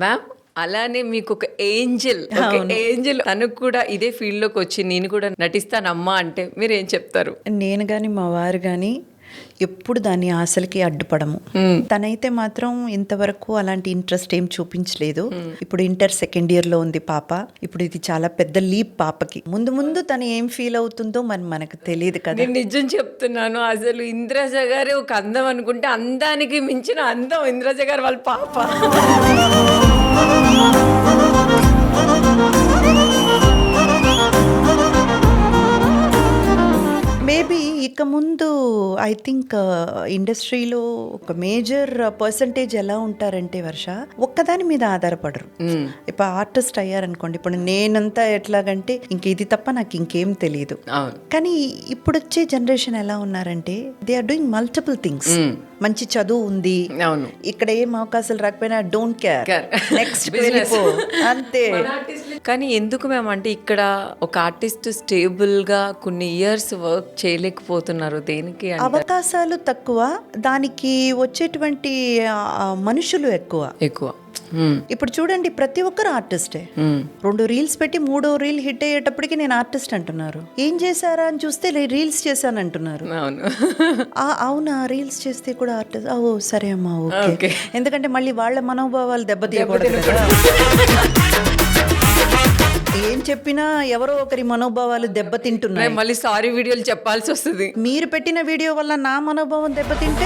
Ma'am అలానే మీకు ఒక ఏంజల్ తనకు కూడా ఇదే ఫీల్డ్ లోకి వచ్చి నేను కూడా నటిస్తానమ్మా అంటే మీరు ఏం చెప్తారు? నేను కానీ మా వారు కానీ ఎప్పుడు దాని ఆశలకి అడ్డుపడము. తనైతే మాత్రం ఇంతవరకు అలాంటి ఇంట్రెస్ట్ ఏం చూపించలేదు. ఇప్పుడు ఇంటర్ సెకండ్ ఇయర్ లో ఉంది పాప. ఇప్పుడు ఇది చాలా పెద్ద లీప్ పాపకి. ముందు ముందు తను ఏం ఫీల్ అవుతుందో మనకు తెలియదు కదా. నేను నిజం చెప్తున్నాను, అసలు ఇంద్రజ గారు ఒక అందం అనుకుంటే అందానికి మించిన అందం ఇంద్రజ గారు వాళ్ళ పాప. మేబీ ఇక ముందు ఐ థింక్ ఇండస్ట్రీలో ఒక మేజర్ పర్సంటేజ్ ఎలా ఉంటారంటే వర్ష ఒక్కదాని మీద ఆధారపడరు. ఇప్పుడు ఆర్టిస్ట్ అయ్యారనుకోండి, ఇప్పుడు నేనంతా ఎట్లాగంటే ఇంక ఇది తప్ప నాకు ఇంకేం తెలియదు. కానీ ఇప్పుడు వచ్చే జనరేషన్ ఎలా ఉన్నారంటే they are doing multiple things. మంచి చదువు ఉంది, ఇక్కడ ఏం అవకాశాలు రాకపోయినా డోంట్ కేర్, నెక్స్ట్ అంతే. కానీ ఎందుకు మేము అంటే ఇక్కడ ఒక ఆర్టిస్ట్ స్టేబుల్ గా కొన్ని ఇయర్స్ వర్క్ చేయలేకపోతున్నారు? దేనికి? అవకాశాలు తక్కువ, దానికి వచ్చేటువంటి మనుషులు ఎక్కువ. ఇప్పుడు చూడండి, ప్రతి ఒక్కరు ఆర్టిస్టే. 2 రీల్స్ పెట్టి 3వ రీల్ హిట్ అయ్యేటప్పటికి నేను ఆర్టిస్ట్ అంటున్నారు. ఏం చేశారా అని చూస్తే రీల్స్ చేశాను అంటున్నారు. అవునా, రీల్స్ చేస్తే కూడా ఆర్టిస్ట్? ఓ సరే అమ్మా, ఓకే. ఎందుకంటే మళ్ళీ వాళ్ళ మనోభావాలు దెబ్బతీయకూడదు కదా. ఏం చెప్పినా ఎవరో ఒకరి మనోభావాలు దెబ్బతింటున్నాయి. మళ్ళీ సారీ వీడియోలు చెప్పాల్సి వస్తుంది. మీరు పెట్టిన వీడియో వల్ల నా మనోభావం దెబ్బతింటే